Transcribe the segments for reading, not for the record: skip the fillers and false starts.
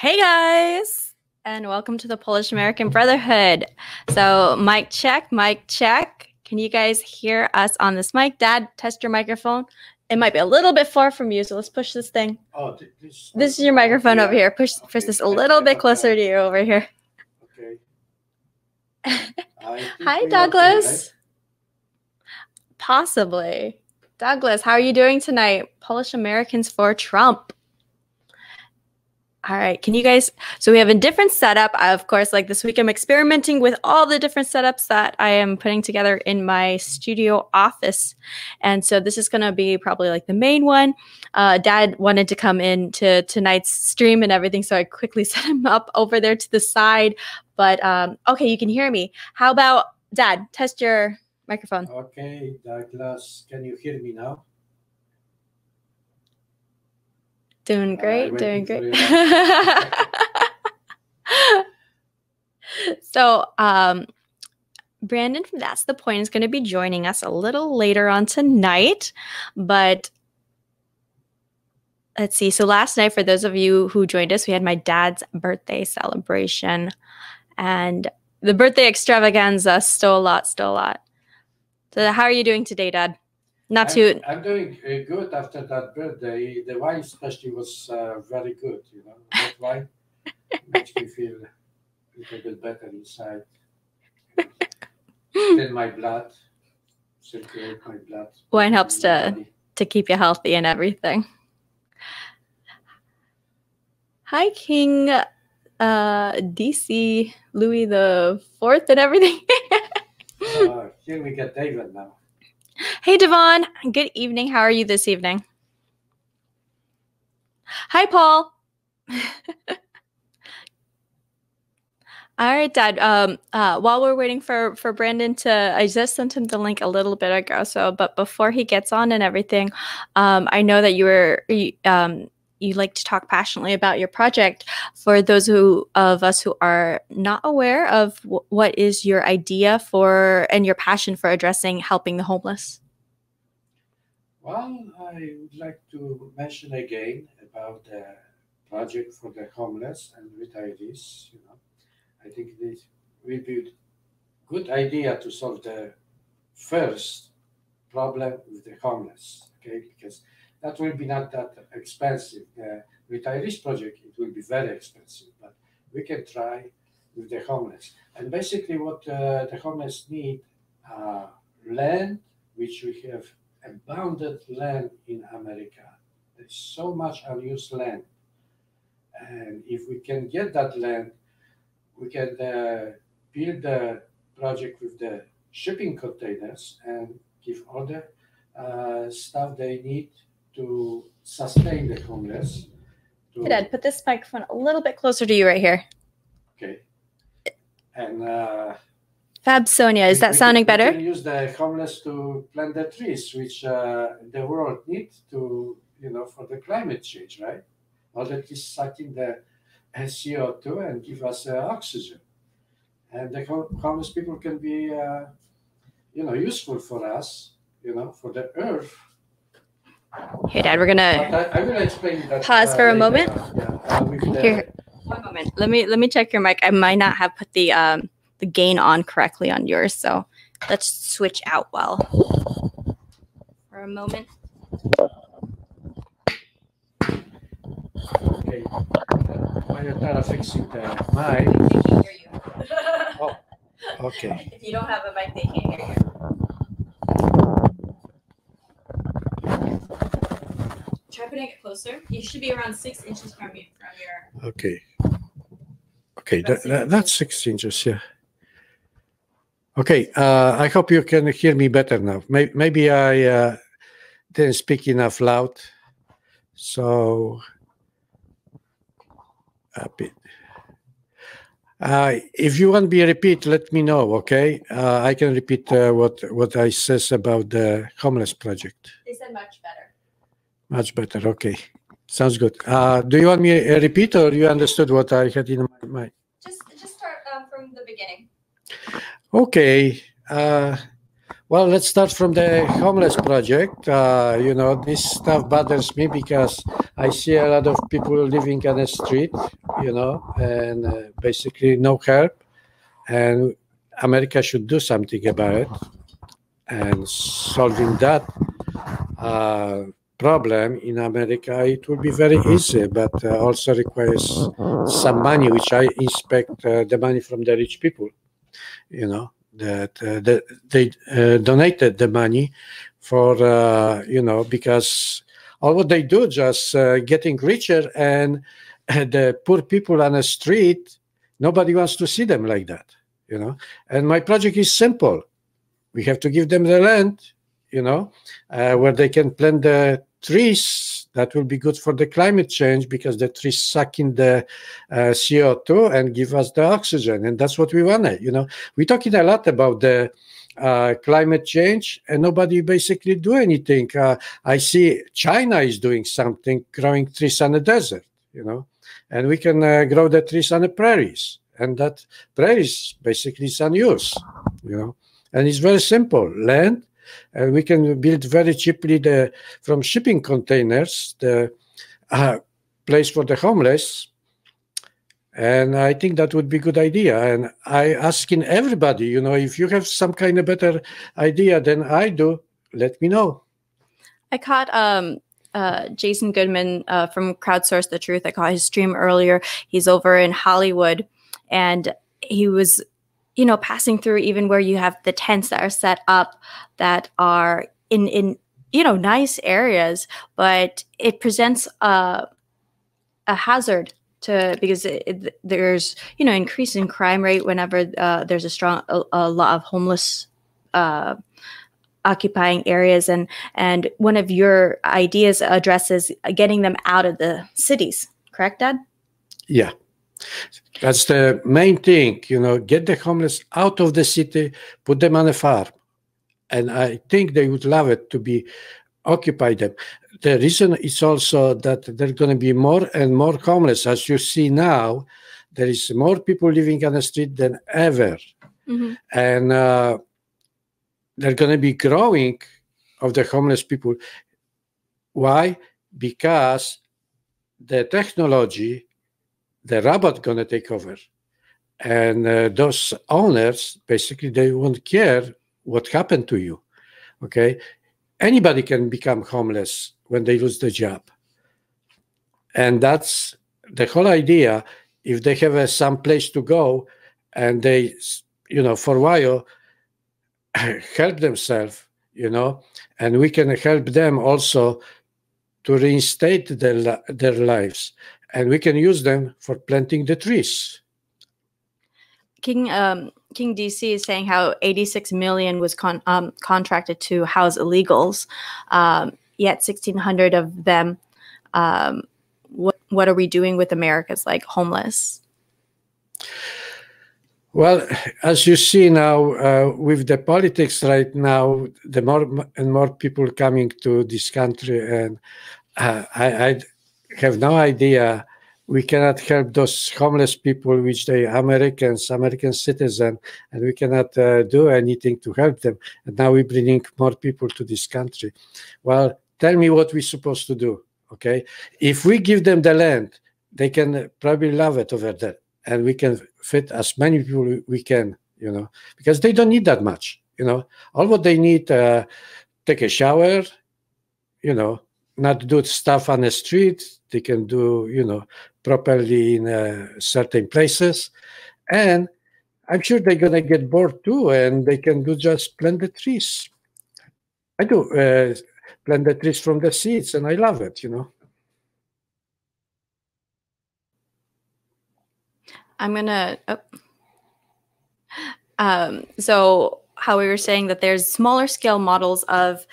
Hey guys, and welcome to the Polish American Brotherhood. So mic check, mic check. Can you guys hear us on this mic? Dad, test your microphone. It might be a little bit far from you, so let's push this thing. Oh, this is your microphone over here. Push this a little bit closer to you over here. Okay. Hi, Douglas. Possibly. Douglas, how are you doing tonight? Polish Americans for Trump. All right, can you guys, so we have a different setup. Of course, like this week, I'm experimenting with all the different setups that I am putting together in my studio office. And so this is going to be probably like the main one. Dad wanted to come in to tonight's stream and everything, so I quickly set him up over there to the side. But okay, you can hear me. How about, Dad, test your microphone. Okay, Douglas, can you hear me now? Doing great, doing great. So, Brandon from That's the Point is going to be joining us a little later on tonight. But let's see. So last night, for those of you who joined us, we had my dad's birthday celebration. And the birthday extravaganza, still a lot. So how are you doing today, Dad? I'm doing good after that birthday. The wine especially was very good, you know. That wine makes me feel a little bit better inside. Then my blood, circulate my blood. Wine helps to keep you healthy and everything. Hi, King DC Louis the Fourth and everything. Here we get David now. Hey, Devon. Good evening. How are you this evening? Hi, Paul. All right, Dad. While we're waiting for Brandon I just sent him the link a little bit ago. But before he gets on and everything, I know that you like to talk passionately about your project. For those of us who are not aware of what is your idea for and your passion for helping the homeless? Well, I would like to mention again about the project for the homeless and retirees. You know, I think it will be a good idea to solve the first problem with the homeless. Okay, because that will be not that expensive. The retirees project, it will be very expensive, but we can try with the homeless. And basically what the homeless need, land, which we have abundant land in America. There's so much unused land. And if we can get that land, we can build the project with the shipping containers and give all the stuff they need to sustain the homeless. Hey, Dad, put this microphone a little bit closer to you right here. Okay. And Fab Sonia, is that sounding better? We can use the homeless to plant the trees, which the world needs to, you know, for the climate change, right? Or that is sucking the CO2 and give us oxygen. And the homeless people can be, you know, useful for us, you know, for the earth. Here, Dad, we're gonna I will explain that. Pause for a moment. Here, one moment. Let me check your mic. I might not have put the gain on correctly on yours, so let's switch out for a moment. Okay. While you're fixing the mic. They can hear you. Oh, okay. If you don't have a mic, they can't hear you. Try putting it closer. You should be around 6 inches from your. Okay. Okay, that's 6 inches, yeah. Okay, I hope you can hear me better now. Maybe I didn't speak enough loud, so a bit. If you want me to repeat, let me know, okay? I can repeat what I says about the homeless project. They said much better. Much better, okay. Sounds good. Do you want me to repeat, or you understood what I had in my mind? Just start from the beginning. Okay. Well, let's start from the homeless project. You know, this stuff bothers me because I see a lot of people living on the street, you know, and basically no help. And America should do something about it. And solving that problem in America, it will be very easy, but also requires some money, which I expect the money from the rich people, you know, that they donated the money for, you know, because all what they do just getting richer, and the poor people on the street, nobody wants to see them like that, you know. And my project is simple. We have to give them the land, you know, where they can plant the trees. That will be good for the climate change, because the trees suck in the CO2 and give us the oxygen. And that's what we want, you know. We're talking a lot about the climate change, and nobody basically do anything. I see China is doing something, growing trees on the desert, you know, and we can grow the trees on the prairies. And that prairies basically is unused, you know. And it's very simple, land, and we can build very cheaply from shipping containers the place for the homeless. And I think that would be a good idea. And I asking everybody, you know, if you have some kind of better idea than I do, let me know. I caught Jason Goodman from Crowdsource the Truth. I caught his stream earlier. He's over in Hollywood, and he was, you know, passing through even where you have the tents that are set up that are in you know, nice areas, but it presents a hazard because there's, you know, increasing crime rate whenever there's a lot of homeless occupying areas, and one of your ideas addresses getting them out of the cities, correct, Dad? Yeah. That's the main thing, you know, get the homeless out of the city, put them on a farm. And I think they would love it to be occupy them. The reason is also that there are going to be more and more homeless. As you see now, there is more people living on the street than ever. Mm-hmm. And they're going to be growing of the homeless people. Why? Because the technology, the robot going to take over. And those owners, basically, they won't care what happened to you, okay? Anybody can become homeless when they lose the job. And that's the whole idea. If they have some place to go and they, you know, for a while, help themselves, you know, and we can help them also to reinstate their lives. And we can use them for planting the trees. King DC is saying how 86 million was contracted to house illegals, yet 1,600 of them. What are we doing with America's like homeless? Well, as you see now, with the politics right now, the more and more people coming to this country, and I have no idea. We cannot help those homeless people, which they American citizens, and we cannot do anything to help them. And now we're bringing more people to this country. Well, tell me what we're supposed to do, okay? If we give them the land, they can probably love it over there, and we can fit as many people we can, you know, because they don't need that much, you know. All what they need, take a shower, you know, not do stuff on the street. They can do, you know, properly in certain places. And I'm sure they're going to get bored too, and they can do just plant the trees. I do plant the trees from the seeds, and I love it, you know. I'm going to... so how we were saying that there's smaller scale models of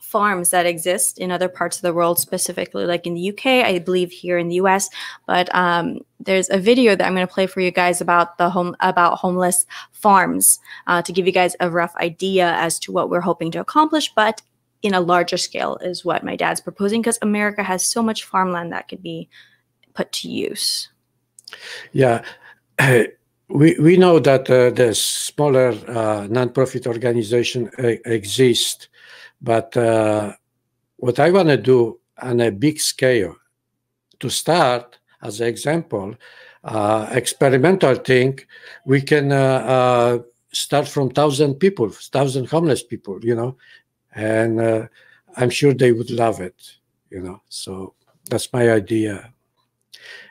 farms that exist in other parts of the world, specifically like in the UK, I believe here in the US. But there's a video that I'm going to play for you guys about homeless farms to give you guys a rough idea as to what we're hoping to accomplish, but in a larger scale is what my dad's proposing, because America has so much farmland that could be put to use. Yeah. we know that the smaller nonprofit organization exist, but what I want to do on a big scale, to start, as an example, experimental thing, we can start from 1,000 people, 1,000 homeless people, and I'm sure they would love it, So that's my idea.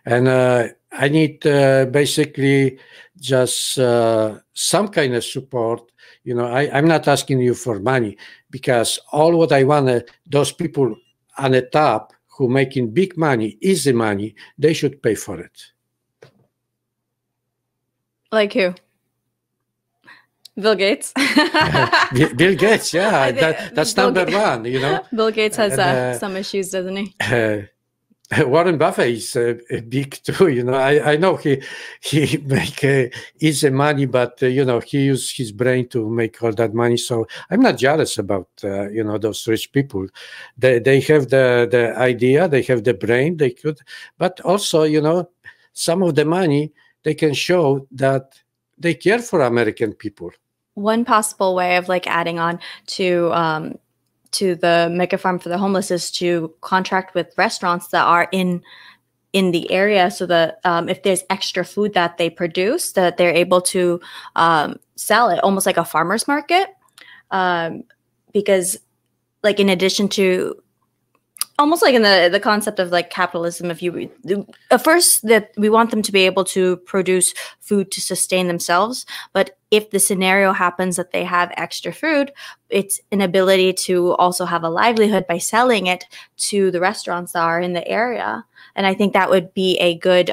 And I need basically just some kind of support. I'm not asking you for money, because all what I want, those people on the top who making big money, easy money, they should pay for it. Like who? Bill Gates. Bill Gates, yeah, that's Bill number one. Bill Gates has some issues, doesn't he? Warren Buffett is big too. I know he make easy money, but he use his brain to make all that money. So I'm not jealous about those rich people. They have the idea, they have the brain, they could, but also some of the money they can show that they care for American people. One possible way of adding on to the mega farm for the homeless is to contract with restaurants that are in the area, so that if there's extra food that they produce, that they're able to sell it almost like a farmer's market, because in addition to almost like in the concept of capitalism, first that we want them to be able to produce food to sustain themselves, but if the scenario happens that they have extra food, it's an ability to also have a livelihood by selling it to the restaurants that are in the area. And I think that would be a good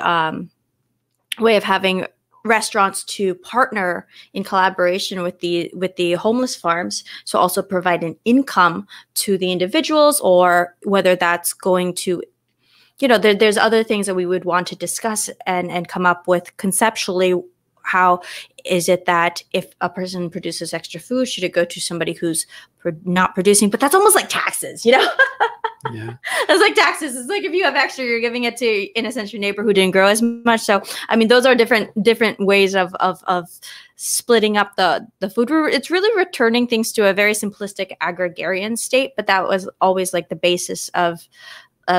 way of having restaurants to partner in collaboration with the homeless farms, so also provide an income to the individuals, or whether that's going to, there's other things that we would want to discuss and come up with conceptually. How is it that if a person produces extra food, should it go to somebody who's not producing? But that's almost like taxes, Yeah. It's like taxes. It's like if you have extra, you're giving it to, in a sense, your neighbor who didn't grow as much. So, I mean, those are different ways of splitting up the food. It's really returning things to a very simplistic agrarian state, but that was always the basis of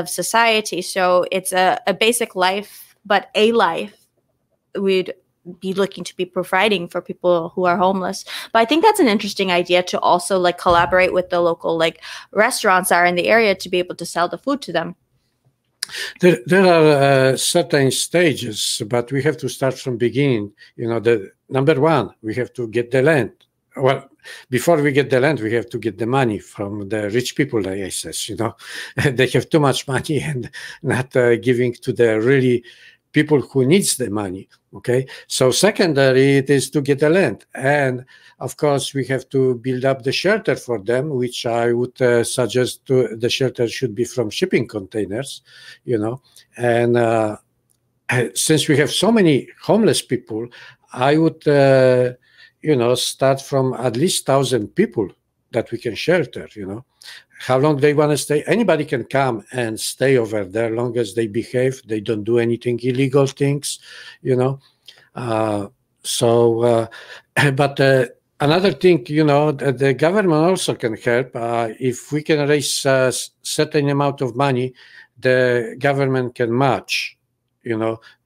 society. So it's a basic life, but a life we'd be looking to be providing for people who are homeless. But I think that's an interesting idea, to also collaborate with the local restaurants that are in the area to be able to sell the food to them. There are certain stages, but we have to start from beginning. The number one, we have to get the land. Well, before we get the land, we have to get the money from the rich people, like I says. They have too much money and not giving to the really people who needs the money. Okay, so secondary, it is to get the land, and of course we have to build up the shelter for them, which I would suggest the shelter should be from shipping containers, and since we have so many homeless people, I would start from at least 1,000 people that we can shelter. How long they want to stay. Anybody can come and stay over there, long as they behave, they don't do anything illegal things, but another thing, the government also can help. If we can raise a certain amount of money, the government can match,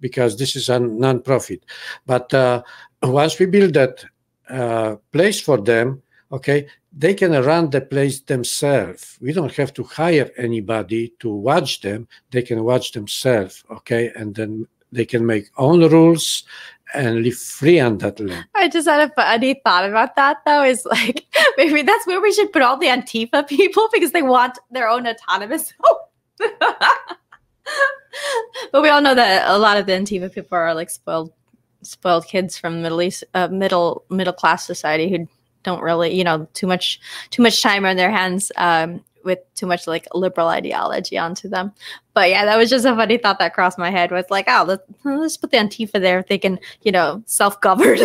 because this is a non-profit. But once we build that place for them, okay, they can run the place themselves. We don't have to hire anybody to watch them. They can watch themselves, okay? And then they can make own rules and live free on that land. I just had a funny thought about that, though, is maybe that's where we should put all the Antifa people, because they want their own autonomous home. But we all know that a lot of the Antifa people are spoiled kids from Middle East, middle class society who don't really, too much time on their hands with too much liberal ideology onto them. But yeah, that was just a funny thought that crossed my head. Was let's put the Antifa there if they can, self-govern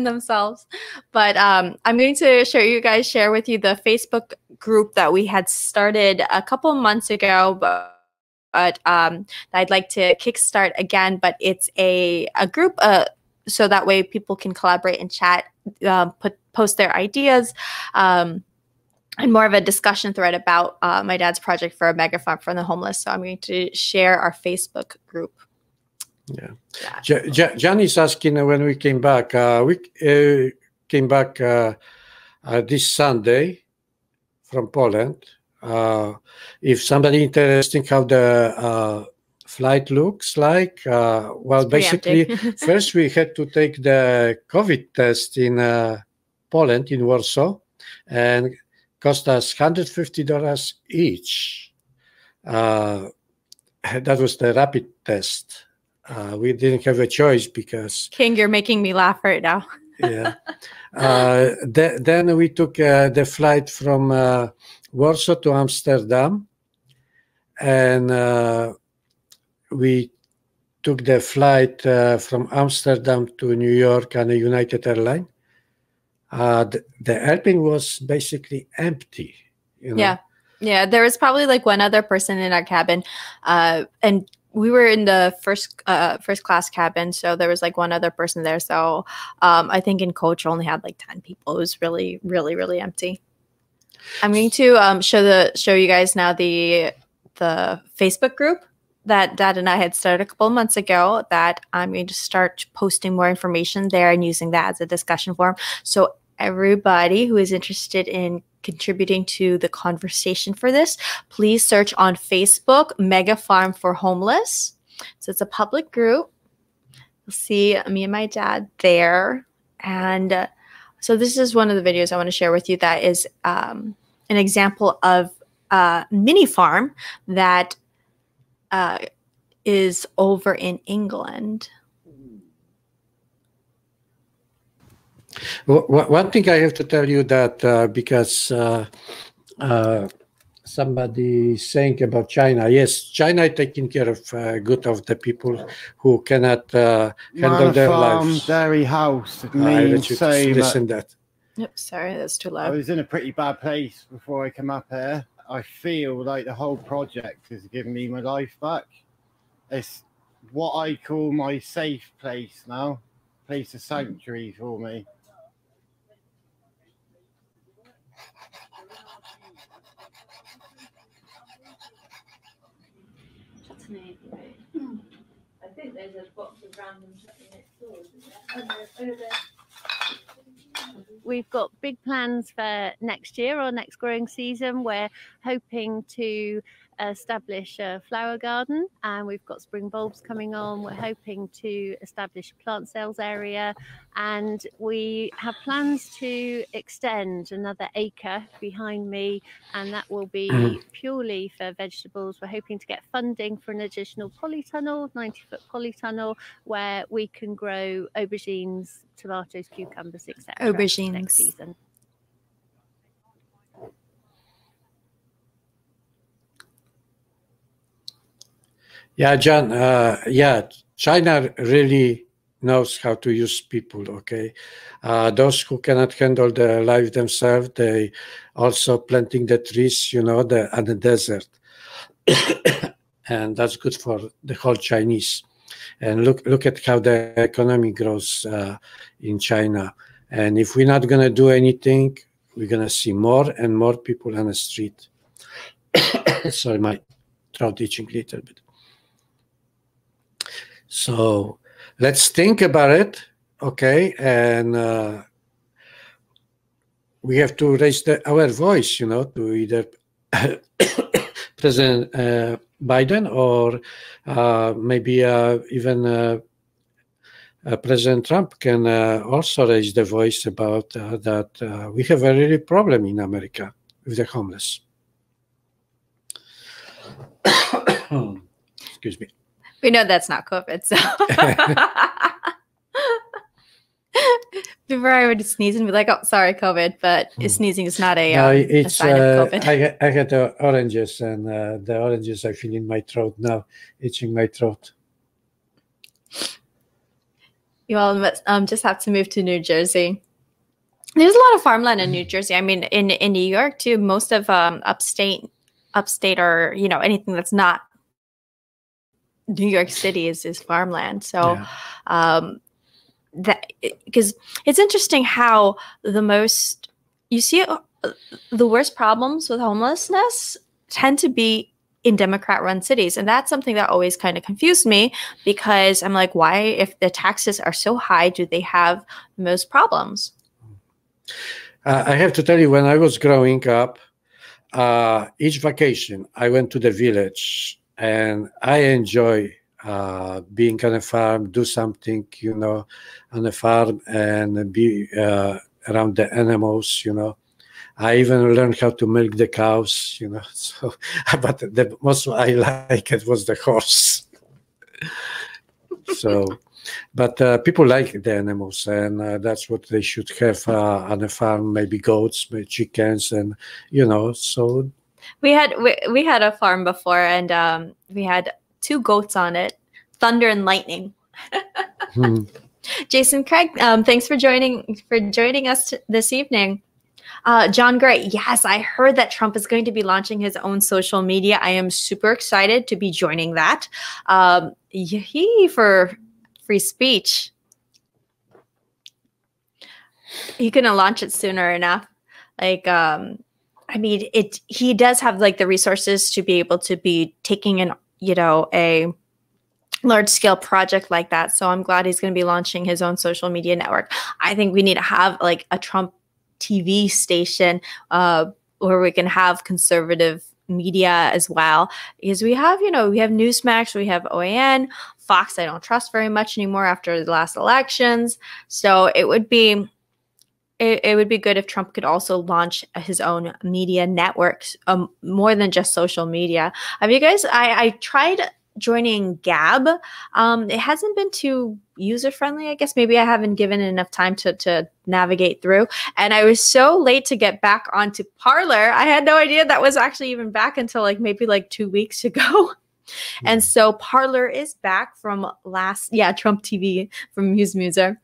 themselves. But I'm going to share with you the Facebook group that we had started a couple of months ago, but but that I'd like to kickstart again. But it's a group, so that way people can collaborate and chat, post their ideas, and more of a discussion thread about my dad's project for a mega farm for the homeless. So I'm going to share our Facebook group. Yeah. John is asking when we came back. We came back this Sunday from Poland. If somebody interested how the flight looks like, well, basically, first we had to take the COVID test in Poland, in Warsaw, and cost us $150 each. That was the rapid test. We didn't have a choice because... King, you're making me laugh right now. Yeah. Then we took the flight from Warsaw to Amsterdam, and we took the flight from Amsterdam to New York on a United Airlines. The airplane was basically empty. You know? Yeah. There was probably like one other person in our cabin, and we were in the first class cabin, so there was like one other person there. So I think in coach only had like 10 people. It was really, really, really empty. I'm going to show you guys now the Facebook group that Dad and I had started a couple of months ago, that I'm going to start posting more information there and using that as a discussion forum. So everybody who is interested in contributing to the conversation for this, please search on Facebook, Mega Farm for Homeless. So it's a public group. You'll see me and my dad there. And so this is one of the videos I want to share with you that is an example of a mini farm that is over in England. Well, one thing I have to tell you that because somebody is saying about China, yes, China is taking care of good of the people who cannot handle their lives. Dairy house means so listen that. Yep, sorry, that's too loud. I was in a pretty bad place before I came up here. I feel like the whole project has given me my life back. It's what I call my safe place now, place of sanctuary for me. I think there's a box of random chutney next door, isn't there? We've got big plans for next year or next growing season. We're hoping to establish a flower garden, and we've got spring bulbs coming on. We're hoping to establish a plant sales area, and we have plans to extend another acre behind me, and that will be purely for vegetables. We're hoping to get funding for an additional polytunnel, 90-foot polytunnel, where we can grow aubergines, tomatoes, cucumbers, etc. Aubergines next season. Yeah, John. Yeah, China really knows how to use people. Okay, those who cannot handle their life themselves, they also planting the trees, you know, on the desert, and that's good for the whole Chinese. And look at how the economy grows in China. And if we're not gonna do anything, we're gonna see more and more people on the street. Sorry, my throat itching a little bit. So let's think about it, okay? And we have to raise our voice, you know, to either President Biden or maybe even President Trump can also raise the voice about that we have a really problem in America with the homeless. Excuse me. We know that's not COVID, so. Before I would sneeze and be like, oh, sorry, COVID, but sneezing is not a sign of COVID. I had oranges, and the oranges I feel in my throat now, itching my throat. You all just have to move to New Jersey. There's a lot of farmland in New Jersey. I mean, in New York too. Most of upstate or, you know, anything that's not New York City is farmland. So Yeah. that because it's interesting how you see the worst problems with homelessness tend to be in Democrat-run cities, and that's something that always kind of confused me because I'm like, why, if the taxes are so high, do they have the most problems? I have to tell you, when I was growing up, each vacation I went to the village, and I enjoy being on a farm, do something, on a farm, and be around the animals, I even learned how to milk the cows, So, but the most I liked it was the horse. So, but people like the animals, and that's what they should have on a farm. Maybe goats, maybe chickens, and So we had a farm before, and we had 2 goats on it, Thunder and Lightning. Jason Craig, thanks for joining us this evening. John Gray, yes, I heard that Trump is going to be launching his own social media. I am super excited to be joining that. Yee for free speech. He couldn't launch it sooner enough. Like, I mean, he does have like the resources to be able to be taking a large scale project like that. So I'm glad he's going to be launching his own social media network. I think we need to have like a Trump TV station where we can have conservative media as well, because we have Newsmax, we have OAN, Fox I don't trust very much anymore after the last elections. So it would be good if Trump could also launch his own media networks, more than just social media. Have you guys, I tried joining Gab. It hasn't been too user-friendly, I guess. Maybe I haven't given enough time to navigate through. And I was so late to get back onto Parler. I had no idea that was actually even back until maybe 2 weeks ago. And so Parler is back from Trump TV from Muse Muser.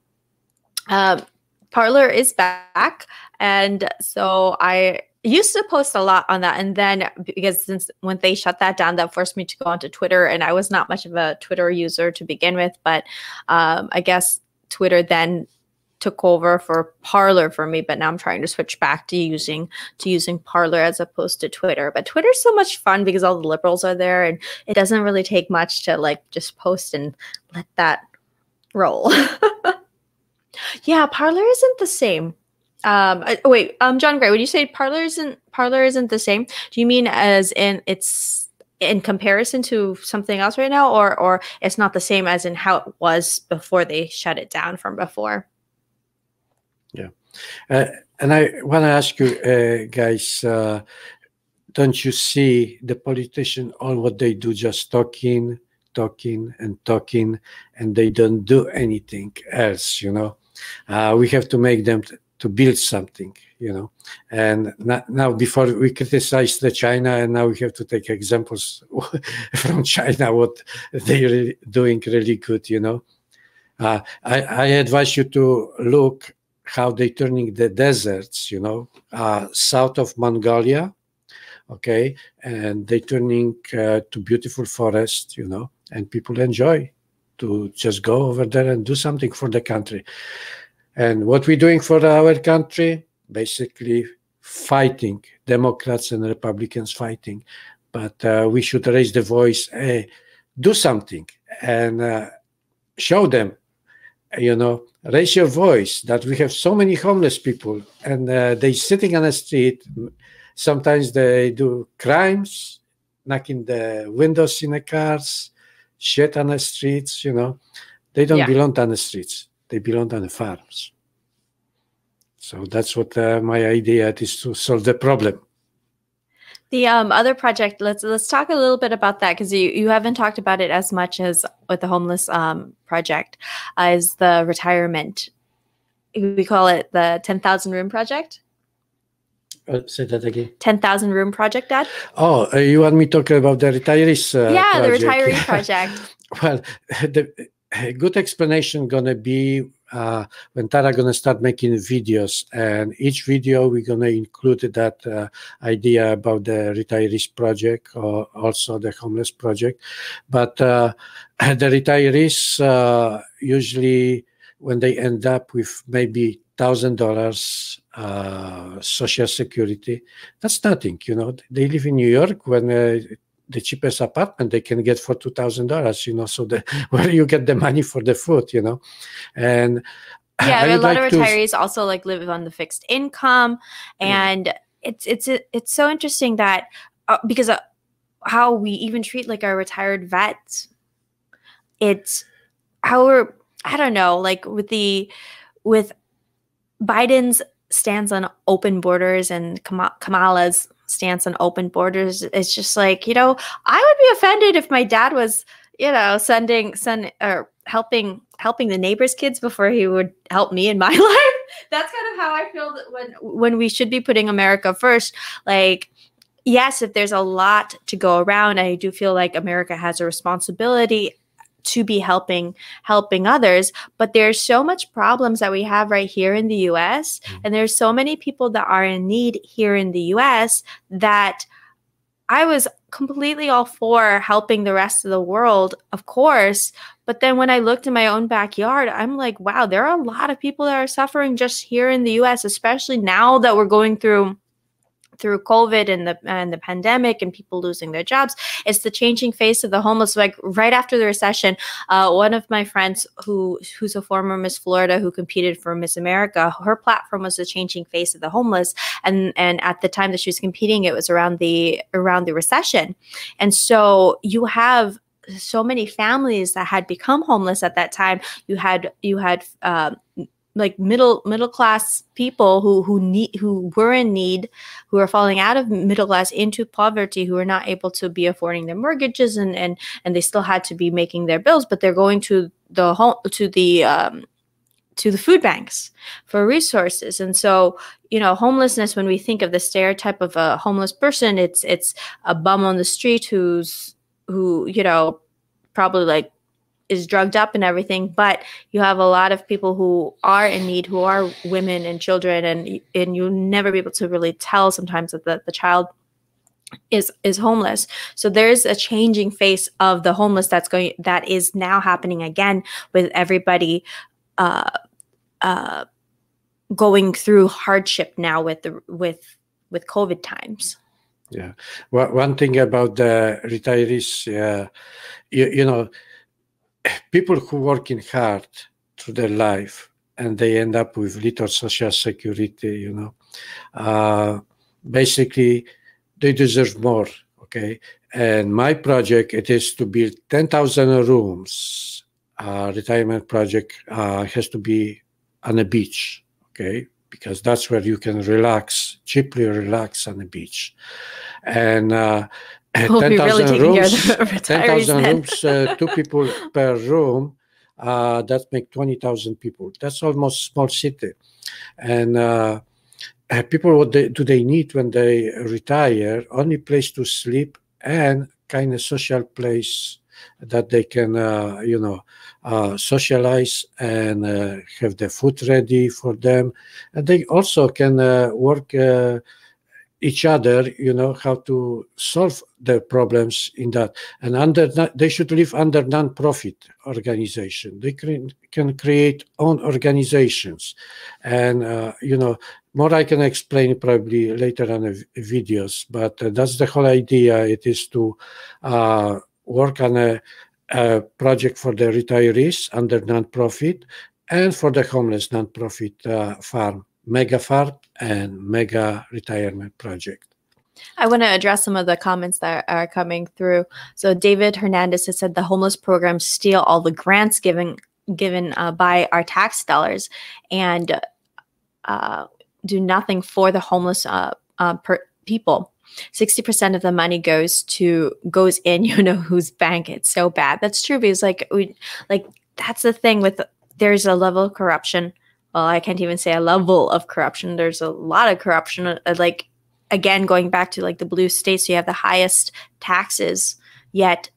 Parler is back. And so I used to post a lot on that, and then since when they shut that down, that forced me to go onto Twitter, and I was not much of a Twitter user to begin with, but I guess Twitter then took over for Parler for me, but now I'm trying to switch back to using Parler as opposed to Twitter. But Twitter's so much fun because all the liberals are there, and it doesn't really take much to just post and let that roll. Yeah, Parler isn't the same. John Gray, would you say Parler isn't the same? Do you mean as in it's in comparison to something else right now, or it's not the same as in how it was before they shut it down from before? Yeah, and I want to ask you guys, don't you see the politician, all what they do, just talking, and they don't do anything else, we have to make them to build something, and now before we criticize the China, and now we have to take examples from China, what they're doing really good, I advise you to look how they're turning the deserts, south of Mongolia, okay, and they're turning to beautiful forest, and people enjoy to just go over there and do something for the country. And what we're doing for our country, basically fighting, Democrats and Republicans fighting. But we should raise the voice, do something, and show them, raise your voice that we have so many homeless people, and they sitting on the street. Sometimes they do crimes, knocking the windows in the cars, shit on the streets, They don't belong on the streets. They belong on the farms. So that's what my idea is, to solve the problem. The other project, let's talk a little bit about that, because you haven't talked about it as much as with the homeless project, is the retirement. We call it the 10,000 room project. Say that again. 10,000 room project, Dad? Oh, you want me to talk about the retirees project? The retiree project. Well, a good explanation going to be when Tara gonna start making videos, and each video we're gonna include that idea about the retirees project or also the homeless project. But the retirees usually, when they end up with maybe $1,000 Social Security, that's nothing. You know, they live in New York when the cheapest apartment they can get for $2,000. You know, so where you get the money for the food, you know, and yeah, a lot of retirees also like live on the fixed income, and it's so interesting that because of how we even treat like our retired vets, it's how we're, I don't know, like with Biden's stance on open borders and Kamala's stance on open borders, it's just like, you know, I would be offended if my dad was, you know, helping the neighbors' kids before he would help me in my life. That's kind of how I feel that when we should be putting America first. Like, yes, if there's a lot to go around, I do feel like America has a responsibility to be helping others, but there's so much problems that we have right here in the US, and there's so many people that are in need here in the US that I was completely all for helping the rest of the world, of course, but then when I looked in my own backyard, I'm like, wow, there are a lot of people that are suffering just here in the US, especially now that we're going through COVID and the pandemic and people losing their jobs. It's the changing face of the homeless. Like right after the recession, one of my friends who's a former Miss Florida who competed for Miss America, her platform was the changing face of the homeless. And at the time that she was competing, it was around the recession. And so you have so many families that had become homeless at that time. You had like middle class people who were in need, who are falling out of middle class into poverty, who are not able to be affording their mortgages, and they still had to be making their bills, but they're going to the food banks for resources. And so, you know, homelessness, when we think of the stereotype of a homeless person, it's a bum on the street who you know, probably like is drugged up and everything, but you have a lot of people who are in need, who are women and children, and you'll never be able to really tell sometimes that the child is homeless. So there's a changing face of the homeless that is now happening again, with everybody going through hardship now with COVID times. Yeah. Well, one thing about the retirees, you know, people who working hard through their life and they end up with little Social Security, you know, basically they deserve more. Okay. And my project, it is to build 10,000 rooms. Retirement project has to be on a beach. Okay. Because that's where you can cheaply relax on the beach. And 10,000 rooms, 2 people per room, that make 20,000 people. That's almost small city. And people, what do they need when they retire? Only place to sleep and kind of social place that they can, you know, socialize and have the food ready for them. And they also can work each other, you know, how to solve the problems in that. And they should live under non-profit organization. They can create own organizations. And, you know, more I can explain probably later on the videos, but that's the whole idea. It is to work on a project for the retirees under non-profit and for the homeless non-profit farm. Mega farm and mega retirement project. I want to address some of the comments that are coming through. So David Hernandez has said the homeless programs steal all the grants given by our tax dollars and do nothing for the homeless people. 60% of the money goes in, you know, whose bank. It's so bad. That's true, because that's the thing with, there's a level of corruption. Well, I can't even say a level of corruption. There's a lot of corruption. Like, again, going back to like the blue states, you have the highest taxes, yet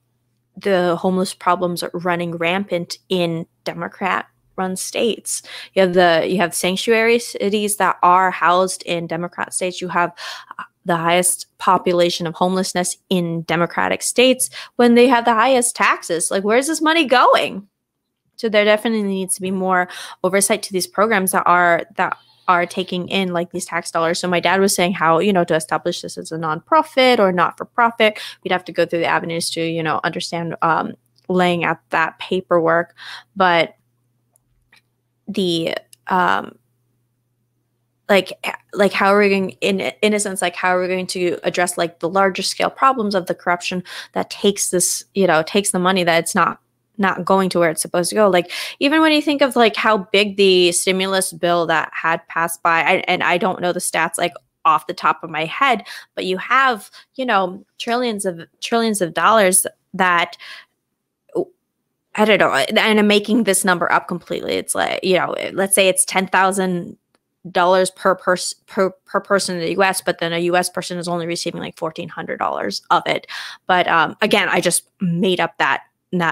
the homeless problems are running rampant in Democrat run states. You have sanctuary cities that are housed in Democrat states. You have the highest population of homelessness in Democratic states when they have the highest taxes. Like, where's this money going? So there definitely needs to be more oversight to these programs that are taking in like these tax dollars. So my dad was saying how, to establish this as a nonprofit or not for profit, we'd have to go through the avenues to, understand laying out that paperwork. But the like how are we going in a sense, like how are we going to address like the larger scale problems of the corruption that takes this, takes the money that it's not going to where it's supposed to go. Like, even when you think of like how big the stimulus bill that had passed by, and I don't know the stats like off the top of my head, but you have, trillions of dollars that, I don't know, and I'm making this number up completely. It's like, let's say it's $10,000 per person in the US, but then a US person is only receiving like $1,400 of it. But again, I just made up that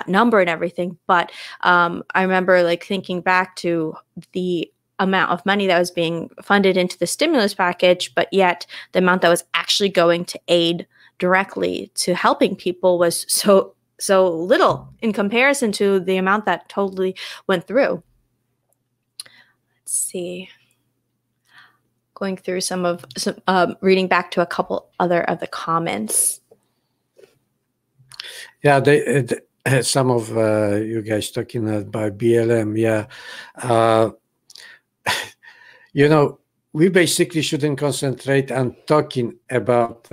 number and everything. But I remember like thinking back to the amount of money that was being funded into the stimulus package, but yet the amount that was actually going to aid directly to helping people was so little in comparison to the amount that totally went through. Let's see. Going through some reading back to a couple other of the comments. Yeah, some of you guys talking about BLM. Yeah. We basically shouldn't concentrate on talking about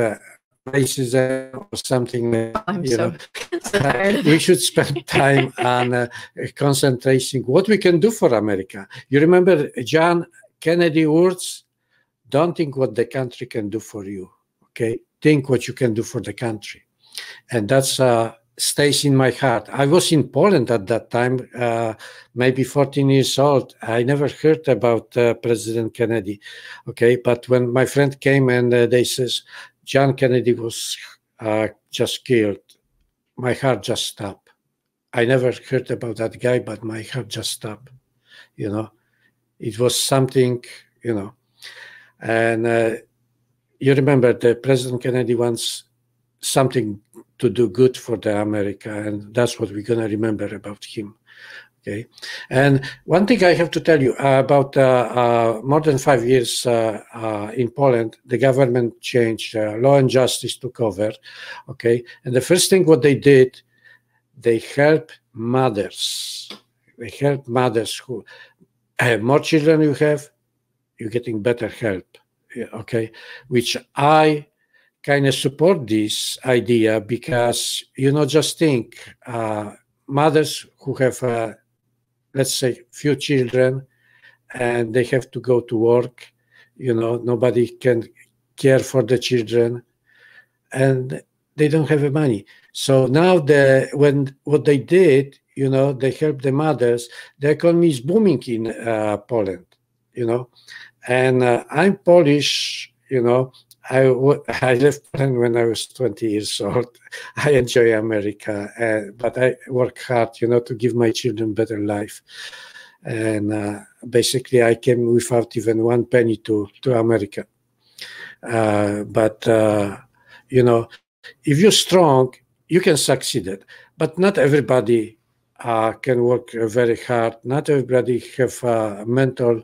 racism or something. So tired. We should spend time on concentrating what we can do for America. You remember John Kennedy words? Don't think what the country can do for you. Okay, think what you can do for the country, and that's stays in my heart. I was in Poland at that time, maybe 14 years old. I never heard about President Kennedy. Okay, but when my friend came and they says John Kennedy was just killed, my heart just stopped. I never heard about that guy, but my heart just stopped. It was something, and you remember that President Kennedy wants something to do good for the America, and that's what we're going to remember about him. Okay, and one thing I have to tell you about more than 5 years in Poland, the government changed, Law and Justice took over. Okay, and the first thing what they did, they help mothers. They help mothers who more children you have, you're getting better help. Okay, which I kind of support this idea because, just think, mothers who have, let's say, few children and they have to go to work, nobody can care for the children and they don't have the money. So now what they did, they helped the mothers. The economy is booming in Poland, and I'm Polish, I left Poland when I was 20 years old. I enjoy America, but I work hard, to give my children better life. And basically, I came without even one penny to America. But if you're strong, you can succeed it. But not everybody can work very hard. Not everybody have mental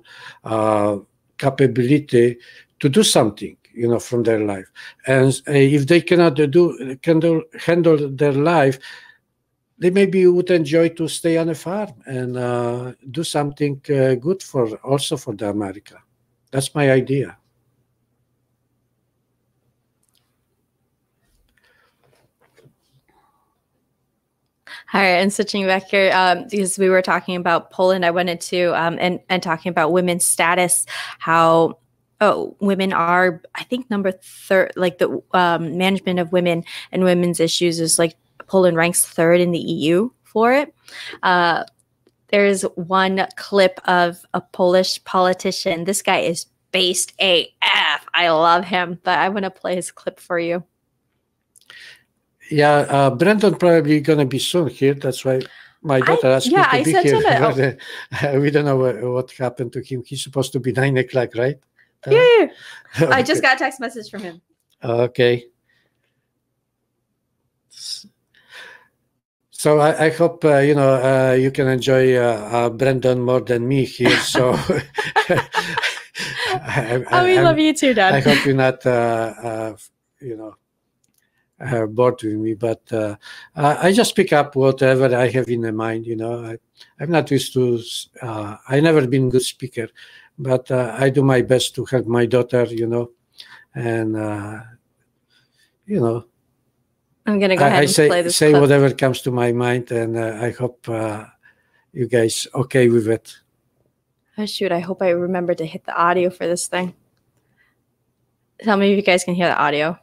capability to do something, from their life. And if they cannot handle their life, they maybe would enjoy to stay on a farm and do something good also for the America. That's my idea. All right, and switching back here, because we were talking about Poland, I wanted to, and talking about women's status, how women are, I think, number third, like the management of women and women's issues is like Poland ranks third in the EU for it. There's one clip of a Polish politician. This guy is based AF. I love him, but I want to play his clip for you. Yeah, Brendan probably going to be soon here. That's why My daughter asked me to be sent here. him But, we don't know what happened to him. He's supposed to be 9 o'clock, right? Yeah. Okay. I just got a text message from him. Okay. So I hope you can enjoy Brendan more than me here. So we love you too, Dad. I hope you're not bored with me, but I just pick up whatever I have in my mind. I'm not used to. I never been a good speaker, but I do my best to help my daughter. And I'm gonna go ahead and play this say clip. whatever comes to my mind, and I hope you guys okay with it. Oh shoot! I hope I remember to hit the audio for this thing. Tell me if you guys can hear the audio.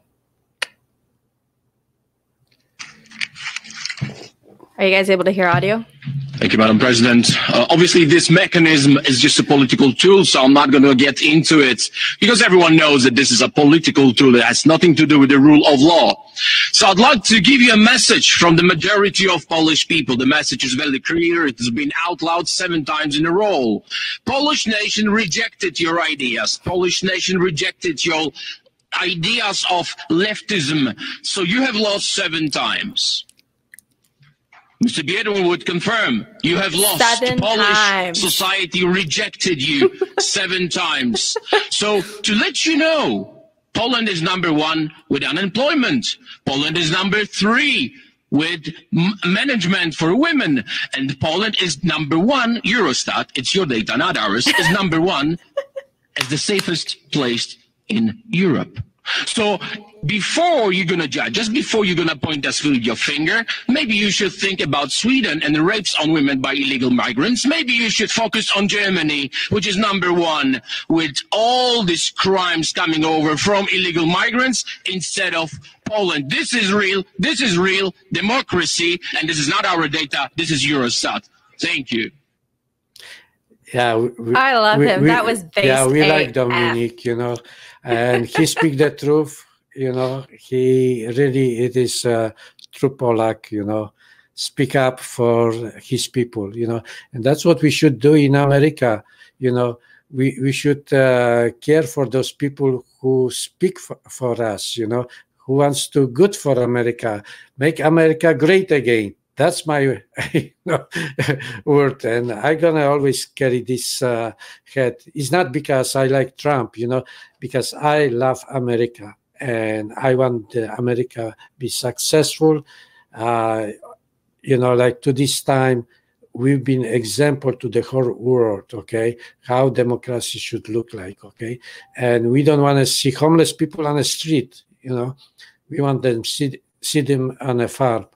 Are you guys able to hear audio? Thank you, Madam President. Obviously, this mechanism is just a political tool, so I'm not going to get into it because everyone knows that this is a political tool that has nothing to do with the rule of law. So I'd like to give you a message from the majority of Polish people. The message is very clear. It has been out loud 7 times in a row. Polish nation rejected your ideas. Polish nation rejected your ideas of leftism. So you have lost 7 times. Mr. Biedron would confirm you have lost. 7 Polish times. society rejected you 7 times. So to let you know, Poland is #1 with unemployment. Poland is #3 with management for women. And Poland is #1, Eurostat, it's your data, not ours, is #1 as the safest place in Europe. So before you're going to judge, just before you're going to point us with your finger, maybe you should think about Sweden and the rapes on women by illegal migrants. Maybe you should focus on Germany, which is #1 with all these crimes coming over from illegal migrants instead of Poland. This is real democracy, and this is not our data. This is Eurostat. Thank you. Yeah, I love him. That was based. Yeah, we like Dominic, and he speaks the truth. He really, it is true Polak. Speak up for his people. And that's what we should do in America. We should care for those people who speak for us. Who wants to good for America, make America great again. That's my word, and I'm gonna always carry this head. It's not because I like Trump, because I love America and I want America be successful. Like to this time, we've been example to the whole world. Okay, how democracy should look like. Okay, and we don't want to see homeless people on the street. We want them see them on a farm.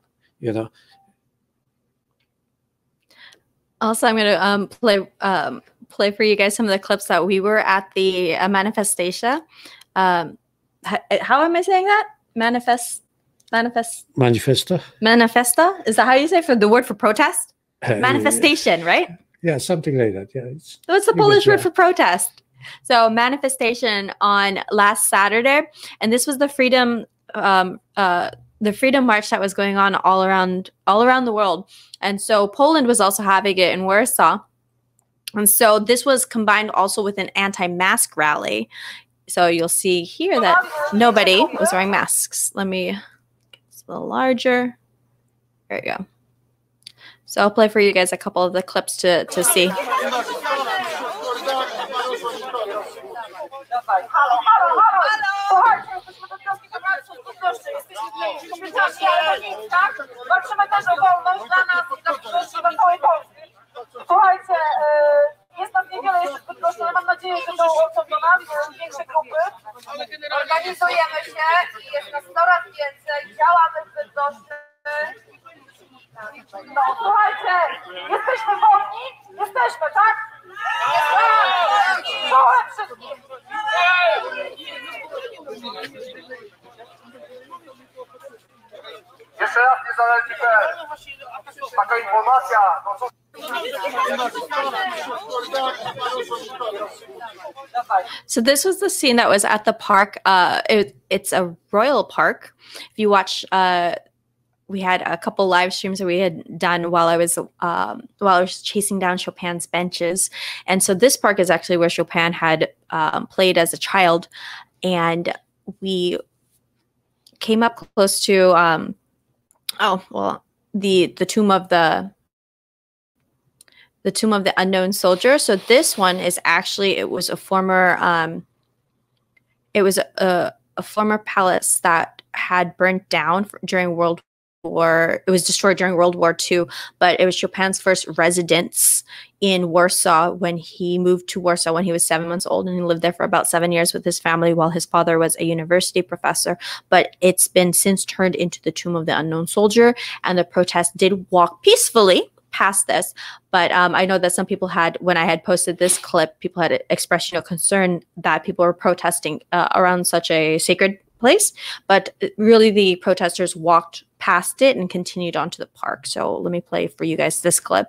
Also, I'm going to play for you guys some of the clips that we were at the manifestation. How am I saying that? Manifesta? Manifesta? Is that how you say for the word for protest? Manifestation, right? Yeah, something like that. Yeah, What's the Polish word for protest? So manifestation on last Saturday, and this was the freedom march that was going on all around the world. And so Poland was also having it in Warsaw. And so this was combined also with an anti-mask rally. So you'll see here that nobody was wearing masks. Let me get this a little larger. There you go. So I'll play for you guys a couple of the clips to see. Walczymy też o wolność dla nas i dla przyszłości dla całej Polski. Słuchajcie, jest nas niewiele jeszcze w Bydgoszczy, ale mam nadzieję, że dołączą do nas większe grupy. Organizujemy się i jest nas coraz więcej. Działamy w Bydgoszczy. No, słuchajcie, jesteśmy wolni? Jesteśmy, tak? Czołem wszystkim! Jeszcze raz niezależny.pl. Taka informacja. So this was the scene that was at the park. It's a royal park. If you watch we had a couple live streams that we had done while I was chasing down Chopin's benches. And so this park is actually where Chopin had played as a child. And we came up close to the tomb of the unknown soldier. So this one is actually, it was a former palace that had burnt down during World War. It was destroyed during World War II, but it was Chopin's first residence in Warsaw when he moved to Warsaw when he was 7 months old, and he lived there for about 7 years with his family while his father was a university professor. But it's been since turned into the tomb of the unknown soldier, and the protest did walk peacefully past this. But I know that some people had, when I had posted this clip, people had expressed, concern that people were protesting around such a sacred place. But really, the protesters walked past it and continued on to the park. So let me play for you guys this clip.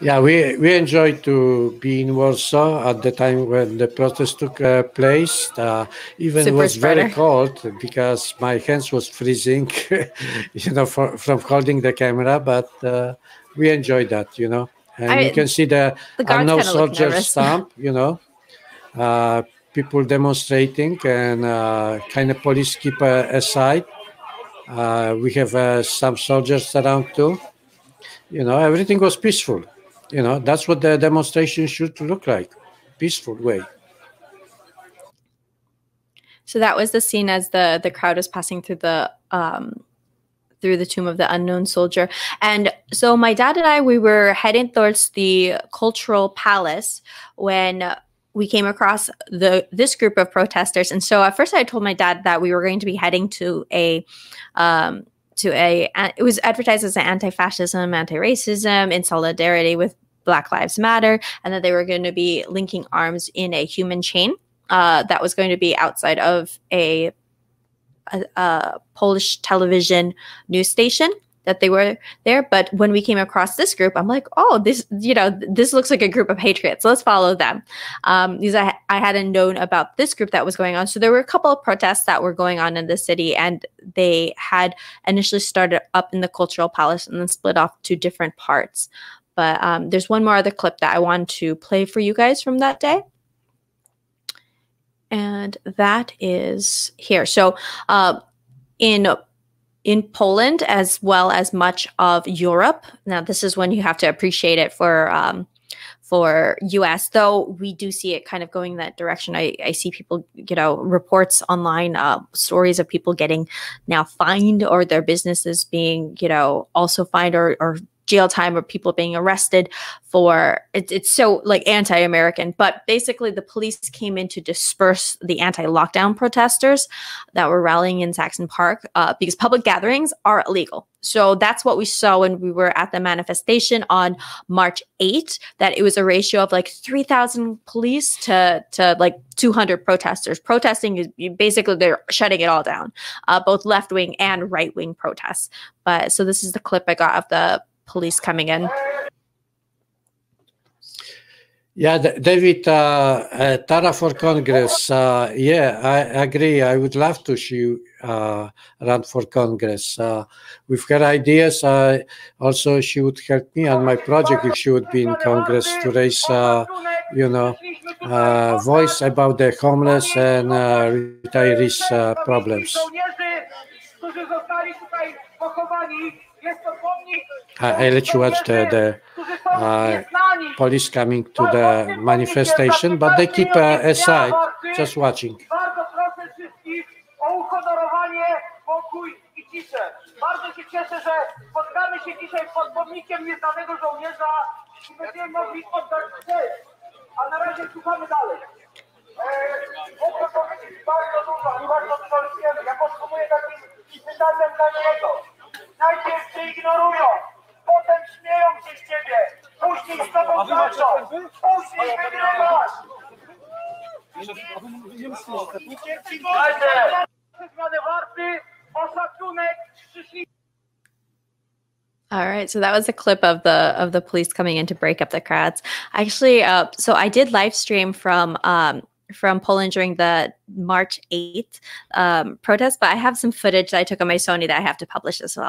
Yeah, we enjoyed to be in Warsaw at the time when the protest took place. Even it was very cold because my hands was freezing, from holding the camera. But we enjoyed that, And you can see the unknown soldier stamp, people demonstrating, and kind of police keep aside. We have some soldiers around too. Everything was peaceful. That's what the demonstration should look like, peaceful way. So that was the scene as the crowd was passing through the tomb of the unknown soldier. And so my dad and I, we were heading towards the cultural palace when we came across this group of protesters. And so at first I told my dad that we were going to be heading to it was advertised as an anti-fascism, anti-racism, in solidarity with Black Lives Matter, and that they were going to be linking arms in a human chain that was going to be outside of a Polish television news station, that they were there. But when we came across this group, I'm like, oh, this looks like a group of patriots. Let's follow them. Because I hadn't known about this group that was going on. So there were a couple of protests that were going on in the city, and they had initially started up in the cultural palace and then split off to different parts. But there's one more other clip that I want to play for you guys from that day. And that is here. So in Poland, as well as much of Europe. Now, this is when you have to appreciate it for US, though we do see it kind of going that direction. I see people, reports online, stories of people getting now fined, or their businesses being, also fined, or jail time, or people being arrested for it's so like anti-American. But basically the police came in to disperse the anti-lockdown protesters that were rallying in Saxon Park because public gatherings are illegal. So that's what we saw when we were at the manifestation on March 8th, that it was a ratio of like 3,000 police to like 200 protesters. Protesting is basically, they're shutting it all down, both left-wing and right-wing protests. But so this is the clip I got of the police coming in. Yeah, David, Tara for Congress. Yeah, I agree. I would love to see you run for Congress. With her ideas, also she would help me on my project if she would be in Congress to raise, voice about the homeless and retirees problems. I let you watch the police coming to the manifestation, but they keep aside, just watching. Bardzo proszę wszystkich o uhonorowanie, pokój i ciszę. Bardzo się cieszę, że spotkamy się dzisiaj pod pomnikiem nieznanego żołnierza i będziemy mogli oddać cześć. A na razie słuchamy dalej. Muszę powiedzieć bardzo dużo i bardzo dużo wiemy. Ja podsumuję takim cytatem dla niego. Najpierw cię ignorują, potem śmieją się z ciebie, później z tobą walczą, później wygrywasz. All right, so that was a clip of the police coming in to break up the crowds. Actually, so I did live stream from from Poland during the March 8th protest, but I have some footage that I took on my Sony that I have to publish as well.